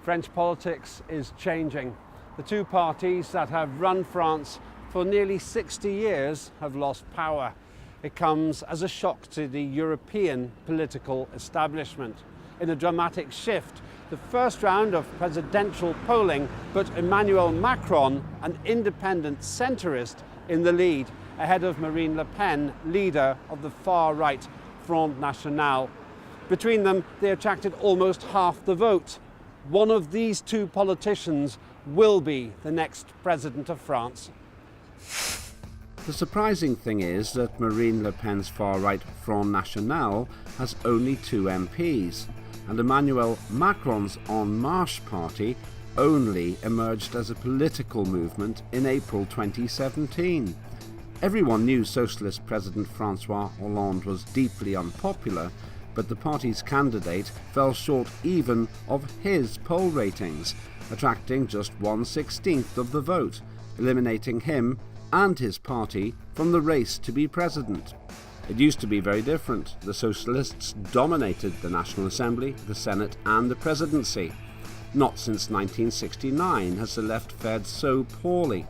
French politics is changing. The two parties that have run France for nearly 60 years have lost power. It comes as a shock to the European political establishment. In a dramatic shift, the first round of presidential polling put Emmanuel Macron, an independent centrist, in the lead, ahead of Marine Le Pen, leader of the far-right Front National. Between them, they attracted almost half the vote. One of these two politicians will be the next president of France. The surprising thing is that Marine Le Pen's far-right Front National has only 2 MPs, and Emmanuel Macron's En Marche party only emerged as a political movement in April 2017. Everyone knew Socialist President François Hollande was deeply unpopular, but the party's candidate fell short even of his poll ratings, attracting just 1/16 of the vote, eliminating him and his party from the race to be president. It used to be very different. The Socialists dominated the National Assembly, the Senate and the presidency. Not since 1969 has the left fared so poorly.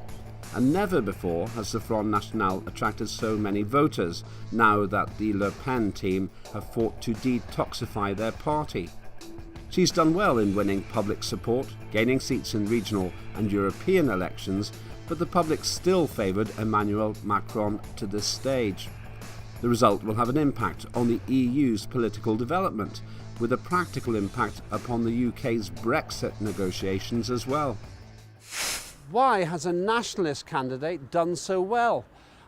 And never before has the Front National attracted so many voters, now that the Le Pen team have fought to detoxify their party. She's done well in winning public support, gaining seats in regional and European elections, but the public still favoured Emmanuel Macron to this stage. The result will have an impact on the EU's political development, with a practical impact upon the UK's Brexit negotiations as well. Why has a nationalist candidate done so well?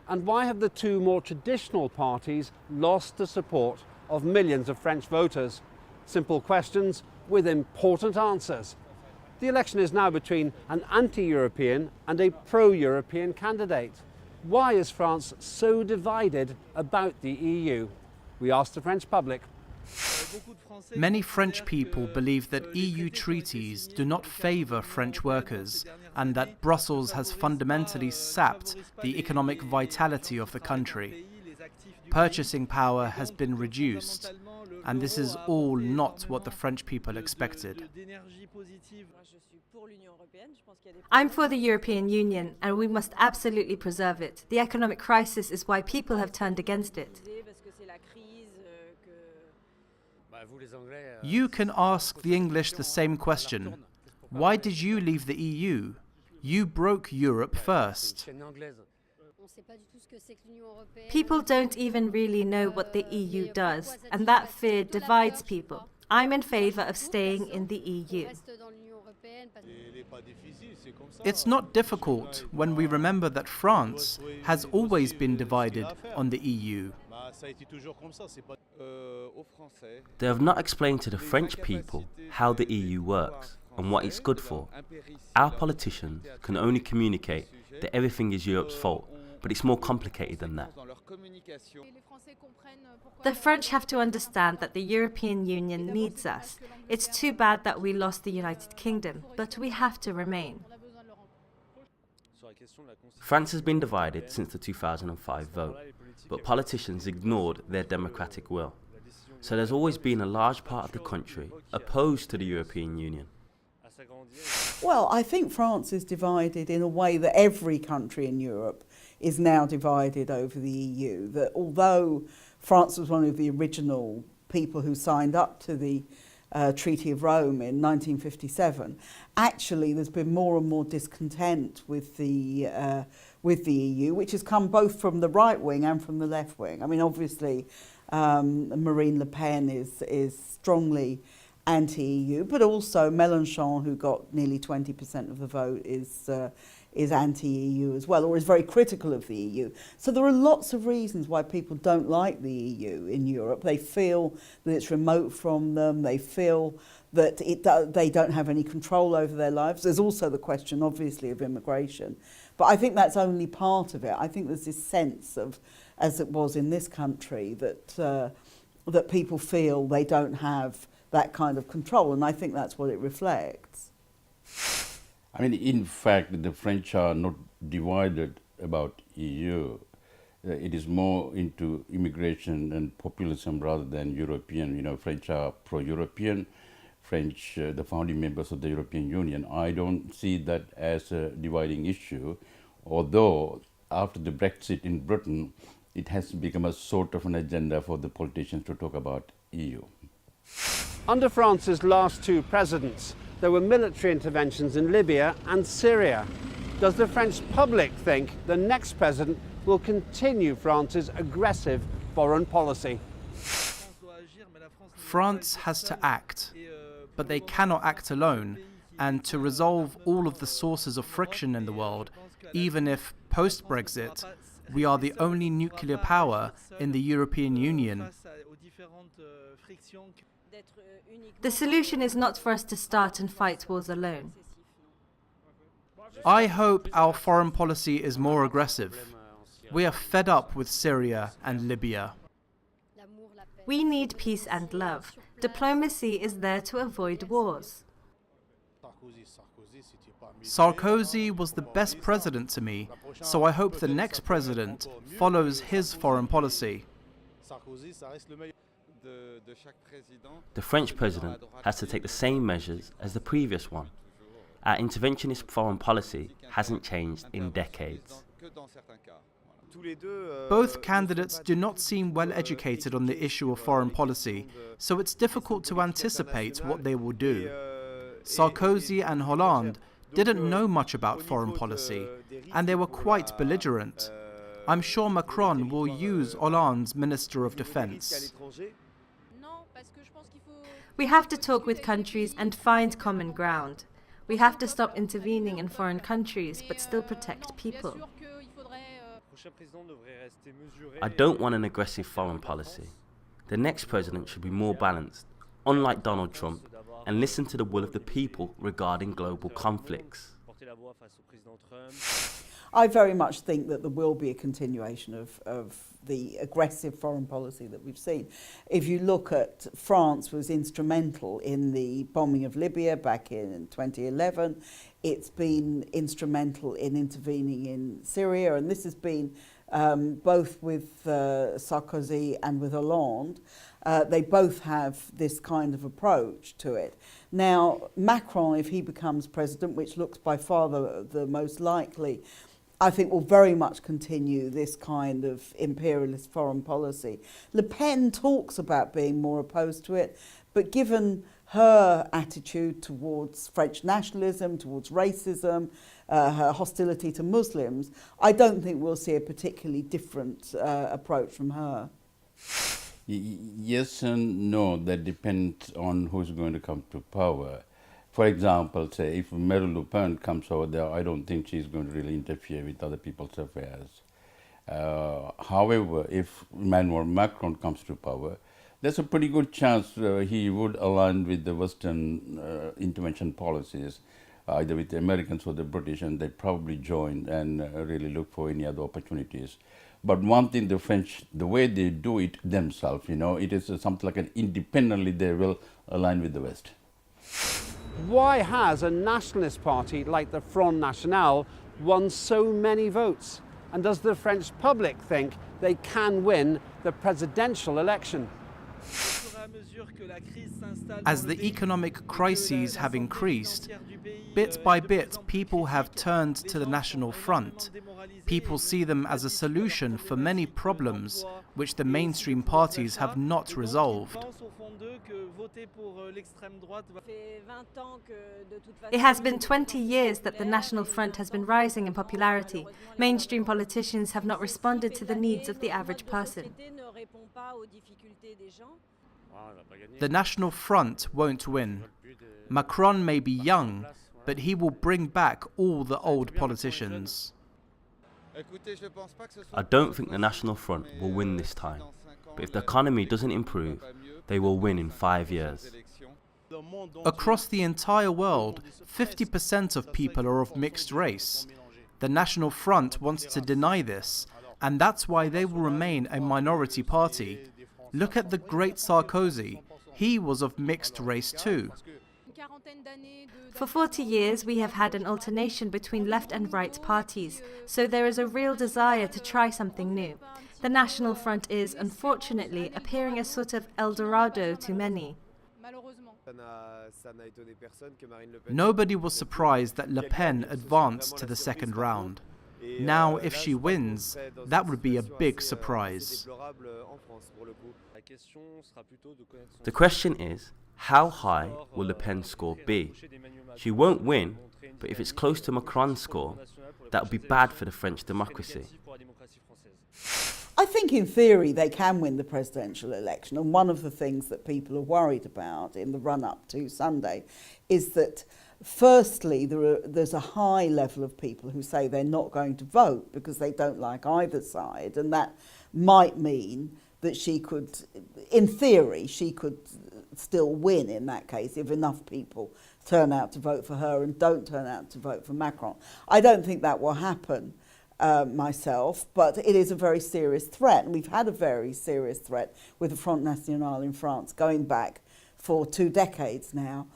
And why have the two more traditional parties lost the support of millions of French voters? Simple questions with important answers. The election is now between an anti-European and a pro-European candidate. Why is France so divided about the EU? We asked the French public. Many French people believe that EU treaties do not favour French workers and that Brussels has fundamentally sapped the economic vitality of the country. Purchasing power has been reduced, and this is all not what the French people expected. I'm for the European Union, and we must absolutely preserve it. The economic crisis is why people have turned against it. You can ask the English the same question. Why did you leave the EU? You broke Europe first. People don't even really know what the EU does, and that fear divides people. I'm in favour of staying in the EU. It's not difficult when we remember that France has always been divided on the EU. They have not explained to the French people how the EU works and what it's good for. Our politicians can only communicate that everything is Europe's fault, but it's more complicated than that. The French have to understand that the European Union needs us. It's too bad that we lost the United Kingdom, but we have to remain. France has been divided since the 2005 vote, but politicians ignored their democratic will. So there's always been a large part of the country opposed to the European Union. Well, I think France is divided in a way that every country in Europe is now divided over the EU. That although France was one of the original people who signed up to the Treaty of Rome in 1957, actually there's been more and more discontent with the EU, which has come both from the right wing and from the left wing. I mean, obviously, Marine Le Pen is strongly anti-EU, but also Mélenchon, who got nearly 20% of the vote, is anti-EU as well, or is very critical of the EU. So there are lots of reasons why people don't like the EU in Europe. They feel that it's remote from them. They feel that they don't have any control over their lives. There's also the question, obviously, of immigration. But I think that's only part of it. I think there's this sense of, as it was in this country, that people feel they don't have that kind of control, and I think that's what it reflects. I mean, in fact, the French are not divided about EU. It is more into immigration and populism rather than European. You know, French are pro-European, French, the founding members of the European Union. I don't see that as a dividing issue, although after the Brexit in Britain, it has become a sort of an agenda for the politicians to talk about EU. Under France's last two presidents, there were military interventions in Libya and Syria. Does the French public think the next president will continue France's aggressive foreign policy? France has to act, but they cannot act alone, and to resolve all of the sources of friction in the world, even if, post-Brexit, we are the only nuclear power in the European Union. The solution is not for us to start and fight wars alone. I hope our foreign policy is more aggressive. We are fed up with Syria and Libya. We need peace and love. Diplomacy is there to avoid wars. Sarkozy was the best president to me, so I hope the next president follows his foreign policy. The French president has to take the same measures as the previous one. Our interventionist foreign policy hasn't changed in decades. Both candidates do not seem well educated on the issue of foreign policy, so it's difficult to anticipate what they will do. Sarkozy and Hollande didn't know much about foreign policy, and they were quite belligerent. I'm sure Macron will use Hollande's Minister of Defense. We have to talk with countries and find common ground. We have to stop intervening in foreign countries, but still protect people. I don't want an aggressive foreign policy. The next president should be more balanced, unlike Donald Trump, and listen to the will of the people regarding global conflicts. I very much think that there will be a continuation of the aggressive foreign policy that we've seen. If you look at France was instrumental in the bombing of Libya back in 2011. It's been instrumental in intervening in Syria, and this has been both with Sarkozy and with Hollande. They both have this kind of approach to it. Now, Macron, if he becomes president, which looks by far the most likely, I think will very much continue this kind of imperialist foreign policy. Le Pen talks about being more opposed to it, but given her attitude towards French nationalism, towards racism, her hostility to Muslims, I don't think we'll see a particularly different approach from her. Yes and no, that depends on who's going to come to power. For example, say if Marine Le Pen comes over there, I don't think she's going to really interfere with other people's affairs. However, if Emmanuel Macron comes to power, there's a pretty good chance he would align with the Western intervention policies, either with the Americans or the British, and they'd probably join and really look for any other opportunities. But one thing, the French, the way they do it themselves, it is something like an independently they will align with the West. Why has a nationalist party like the Front National won so many votes? And does the French public think they can win the presidential election? As the economic crises have increased, bit by bit people have turned to the National Front. People see them as a solution for many problems which the mainstream parties have not resolved. It has been 20 years that the National Front has been rising in popularity. Mainstream politicians have not responded to the needs of the average person. The National Front won't win. Macron may be young, but he will bring back all the old politicians. I don't think the National Front will win this time, but if the economy doesn't improve, they will win in 5 years. Across the entire world, 50% of people are of mixed race. The National Front wants to deny this, and that's why they will remain a minority party. Look at the great Sarkozy. He was of mixed race too. For 40 years, we have had an alternation between left and right parties, so there is a real desire to try something new. The National Front is, unfortunately, appearing as sort of El Dorado to many. Nobody was surprised that Le Pen advanced to the second round. Now, if she wins, that would be a big surprise. The question is, how high will Le Pen's score be? She won't win, but if it's close to Macron's score, that would be bad for the French democracy. I think in theory they can win the presidential election, and one of the things that people are worried about in the run-up to Sunday is that firstly there's a high level of people who say they're not going to vote because they don't like either side, and that might mean that she could, in theory, she could still win in that case if enough people turn out to vote for her and don't turn out to vote for Macron. I don't think that will happen. Myself, but it is a very serious threat, and we've had a very serious threat with the Front National in France going back for 2 decades now.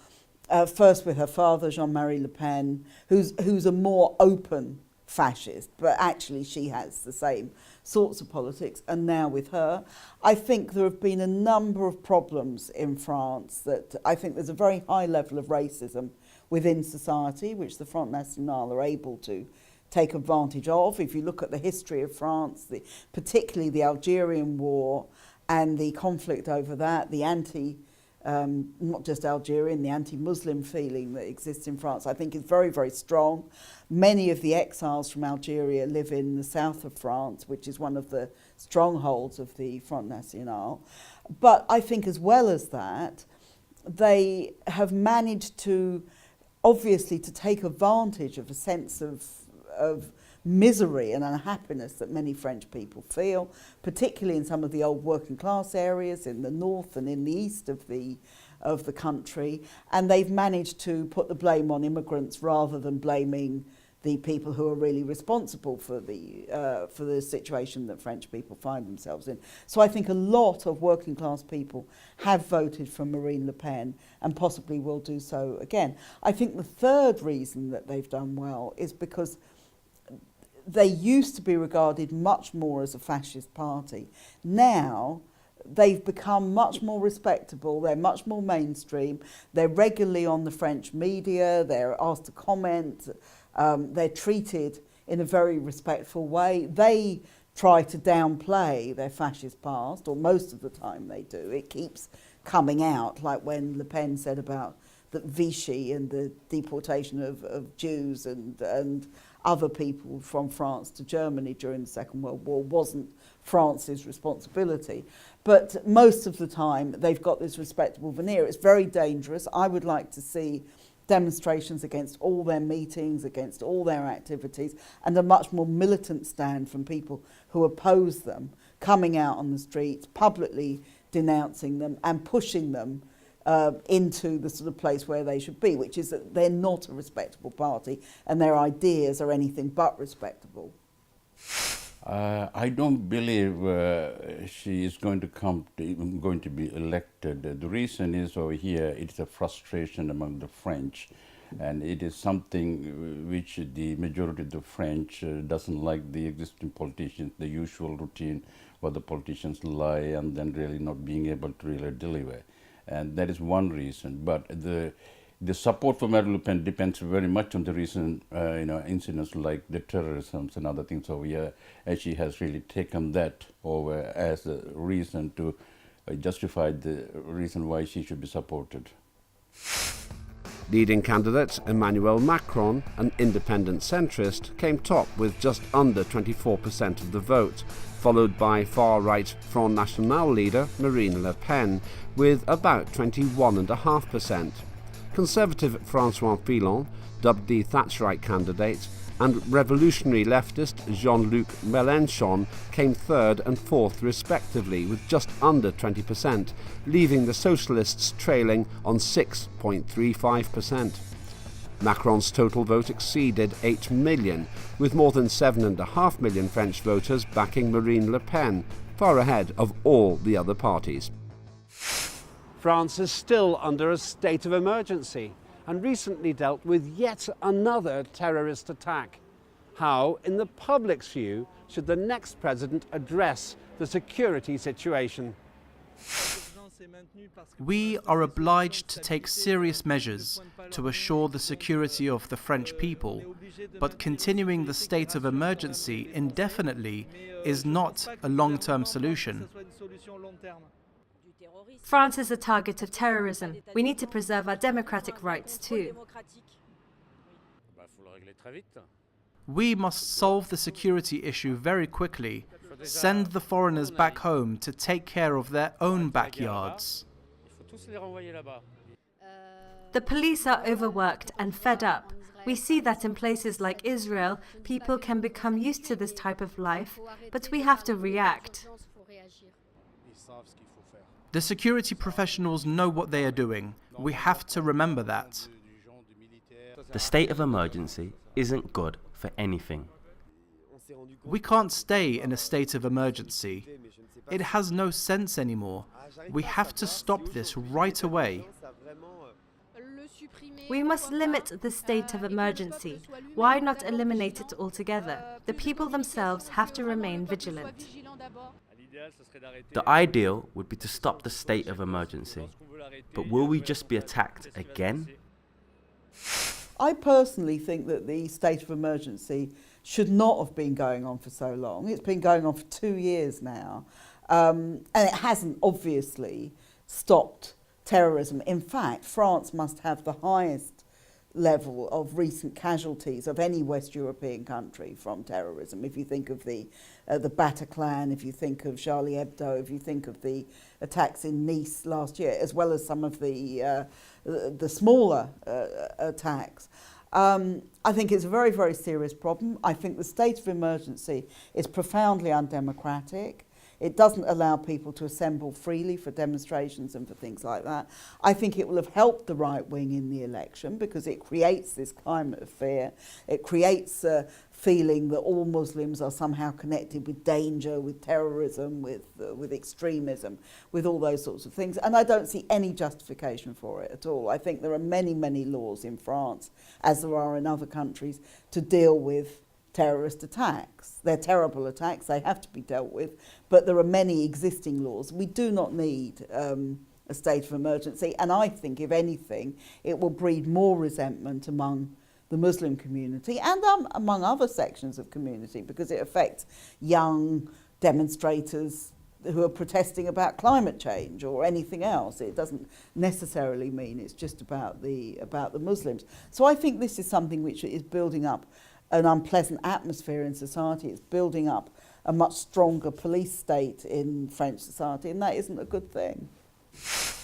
First with her father, Jean-Marie Le Pen, who's a more open fascist, but actually she has the same sorts of politics, and now with her. I think there have been a number of problems in France that I think there's a very high level of racism within society, which the Front National are able to take advantage of. If you look at the history of France, particularly the Algerian War and the conflict over that, the not just Algerian, the anti-Muslim feeling that exists in France, I think is very, very strong. Many of the exiles from Algeria live in the south of France, which is one of the strongholds of the Front National. But I think as well as that, they have managed to, obviously, to take advantage of a sense of misery and unhappiness that many French people feel, particularly in some of the old working class areas in the north and in the east of the country, and they've managed to put the blame on immigrants rather than blaming the people who are really responsible for the situation that French people find themselves in. So I think a lot of working class people have voted for Marine Le Pen and possibly will do so again. I think the third reason that they've done well is because they used to be regarded much more as a fascist party. Now they've become much more respectable, they're much more mainstream, they're regularly on the French media, they're asked to comment, they're treated in a very respectful way. They try to downplay their fascist past, or most of the time they do. It keeps coming out, like when Le Pen said about the Vichy and the deportation of Jews and other people from France to Germany during the Second World War wasn't France's responsibility. But most of the time they've got this respectable veneer. It's very dangerous. I would like to see demonstrations against all their meetings, against all their activities, and a much more militant stand from people who oppose them, coming out on the streets, publicly denouncing them and pushing them into the sort of place where they should be, which is that they're not a respectable party and their ideas are anything but respectable. I don't believe she is going to be elected. The reason is over here, it's a frustration among the French, and it is something which the majority of the French doesn't like the existing politicians, the usual routine where the politicians lie and then really not being able to really deliver. And that is one reason. But the support for Marine Le Pen depends very much on the recent incidents like the terrorism and other things over here, and she has really taken that over as a reason to justify the reason why she should be supported. Leading candidate Emmanuel Macron, an independent centrist, came top with just under 24% of the vote, followed by far-right Front National leader Marine Le Pen with about 21.5%. Conservative François Fillon, dubbed the Thatcherite candidate, and revolutionary leftist Jean-Luc Mélenchon came third and fourth respectively with just under 20%, leaving the socialists trailing on 6.35%. Macron's total vote exceeded 8 million, with more than 7.5 million French voters backing Marine Le Pen, far ahead of all the other parties. France is still under a state of emergency and recently dealt with yet another terrorist attack. How, in the public's view, should the next president address the security situation? We are obliged to take serious measures to assure the security of the French people, but continuing the state of emergency indefinitely is not a long-term solution. France is a target of terrorism. We need to preserve our democratic rights too. We must solve the security issue very quickly. Send the foreigners back home to take care of their own backyards. The police are overworked and fed up. We see that in places like Israel, people can become used to this type of life, but we have to react. The security professionals know what they are doing. We have to remember that. The state of emergency isn't good for anything. We can't stay in a state of emergency. It has no sense anymore. We have to stop this right away. We must limit the state of emergency. Why not eliminate it altogether? The people themselves have to remain vigilant. The ideal would be to stop the state of emergency. But will we just be attacked again? I personally think that the state of emergency should not have been going on for so long. It's been going on for 2 years now, and it hasn't obviously stopped terrorism. In fact, France must have the highest level of recent casualties of any West European country from terrorism. If you think of the Bataclan, if you think of Charlie Hebdo, if you think of the attacks in Nice last year, as well as some of the smaller attacks. I think it's a very, very serious problem. I think the state of emergency is profoundly undemocratic. It doesn't allow people to assemble freely for demonstrations and for things like that. I think it will have helped the right wing in the election because it creates this climate of fear. It creates a feeling that all Muslims are somehow connected with danger, with terrorism, with extremism, with all those sorts of things. And I don't see any justification for it at all. I think there are many, many laws in France, as there are in other countries, to deal with terrorist attacks. They're terrible attacks, they have to be dealt with, but there are many existing laws. We do not need a state of emergency, and I think, if anything, it will breed more resentment among the Muslim community and among other sections of community, because it affects young demonstrators who are protesting about climate change or anything else. It doesn't necessarily mean it's just about the Muslims. So I think this is something which is building up an unpleasant atmosphere in society. It's building up a much stronger police state in French society, and that isn't a good thing.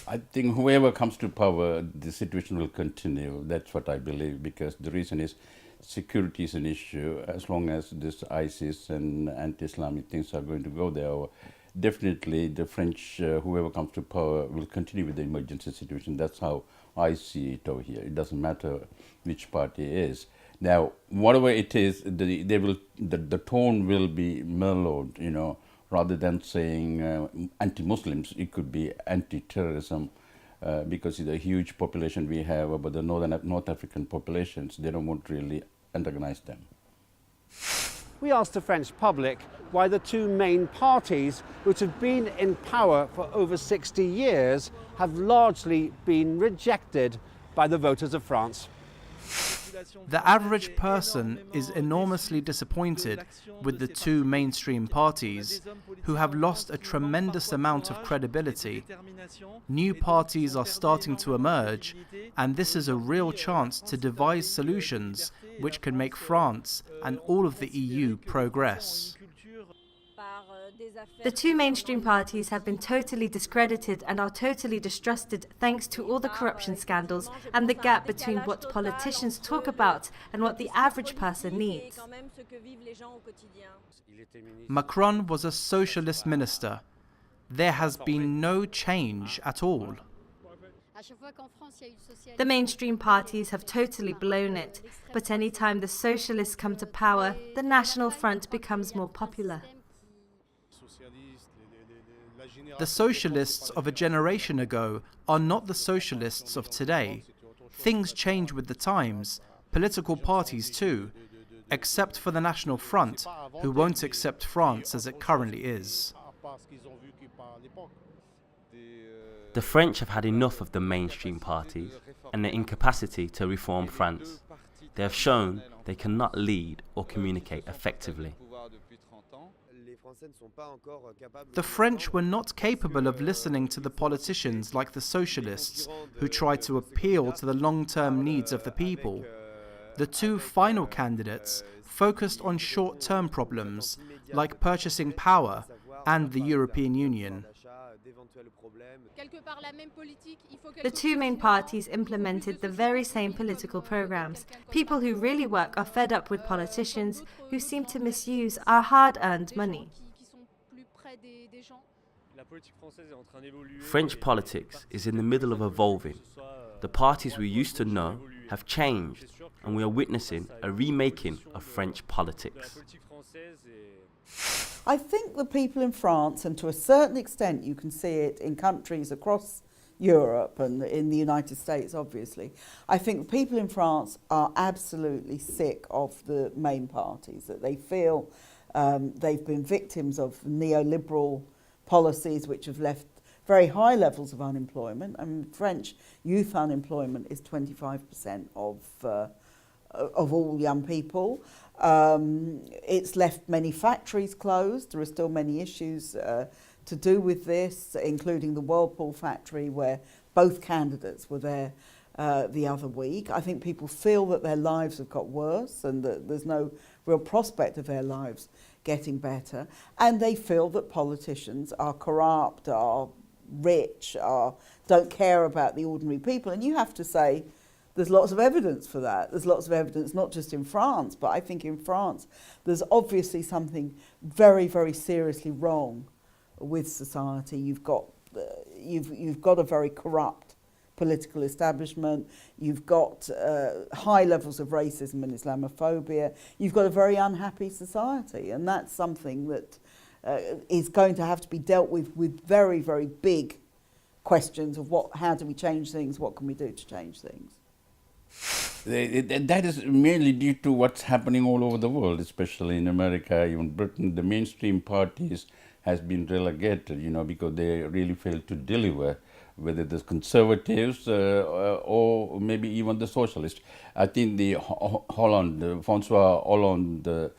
I think whoever comes to power, the situation will continue. That's what I believe, because the reason is security is an issue. As long as this ISIS and anti-Islamic things are going to go there, definitely the French, whoever comes to power, will continue with the emergency situation. That's how I see it over here. It doesn't matter which party it is. Now, whatever it is, the tone will be mellowed, you know, rather than saying anti-Muslims, it could be anti-terrorism, because it's a huge population we have about the North African populations. They don't want to really antagonize them. We asked the French public why the two main parties, which have been in power for over 60 years, have largely been rejected by the voters of France. The average person is enormously disappointed with the two mainstream parties, who have lost a tremendous amount of credibility. New parties are starting to emerge, and this is a real chance to devise solutions which can make France and all of the EU progress. The two mainstream parties have been totally discredited and are totally distrusted thanks to all the corruption scandals and the gap between what politicians talk about and what the average person needs. Macron was a socialist minister. There has been no change at all. The mainstream parties have totally blown it, but any time the socialists come to power, the National Front becomes more popular. The socialists of a generation ago are not the socialists of today. Things change with the times, political parties too, except for the National Front, who won't accept France as it currently is. The French have had enough of the mainstream parties and their incapacity to reform France. They have shown they cannot lead or communicate effectively. The French were not capable of listening to the politicians like the socialists who tried to appeal to the long-term needs of the people. The two final candidates focused on short-term problems like purchasing power and the European Union. The two main parties implemented the very same political programs. People who really work are fed up with politicians who seem to misuse our hard-earned money. French politics is in the middle of evolving. The parties we used to know have changed, and we are witnessing a remaking of French politics. I think the people in France, and to a certain extent you can see it in countries across Europe and in the United States obviously, I think the people in France are absolutely sick of the main parties, that they feel they've been victims of neoliberal policies which have left very high levels of unemployment. I mean, French youth unemployment is 25% of all young people. It's left many factories closed. There are still many issues to do with this, including the Whirlpool factory where both candidates were there the other week. I think people feel that their lives have got worse and that there's no real prospect of their lives getting better. And they feel that politicians are corrupt, are rich, don't care about the ordinary people. And you have to say, there's lots of evidence for that. There's lots of evidence, not just in France, but I think in France there's obviously something very, very seriously wrong with society. You've got a very corrupt political establishment. You've got high levels of racism and Islamophobia. You've got a very unhappy society, and that's something that is going to have to be dealt with very, very big questions of how do we change things, what can we do to change things. That is mainly due to what's happening all over the world, especially in America, even Britain. The mainstream parties has been relegated, because they really failed to deliver, whether the conservatives or maybe even the socialists. I think the François Hollande,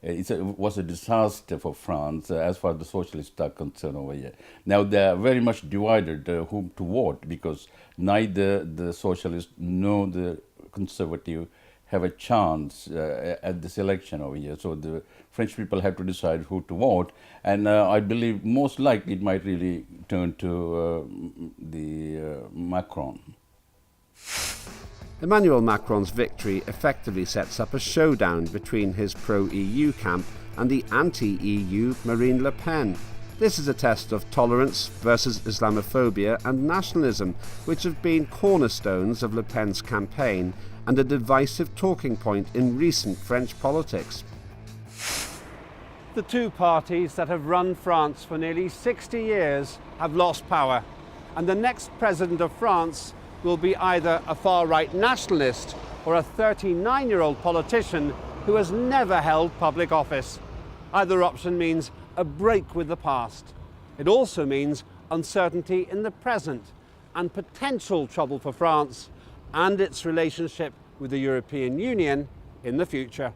it was a disaster for France as far as the socialists are concerned over here. Now they are very much divided whom to vote, because neither the socialists nor the conservative have a chance at this election over here. So the French people have to decide who to vote, and I believe most likely it might really turn to Macron. Emmanuel Macron's victory effectively sets up a showdown between his pro-EU camp and the anti-EU Marine Le Pen. This is a test of tolerance versus Islamophobia and nationalism, which have been cornerstones of Le Pen's campaign and a divisive talking point in recent French politics. The two parties that have run France for nearly 60 years have lost power, and the next president of France will be either a far-right nationalist or a 39-year-old politician who has never held public office. Either option means a break with the past. It also means uncertainty in the present and potential trouble for France and its relationship with the European Union in the future.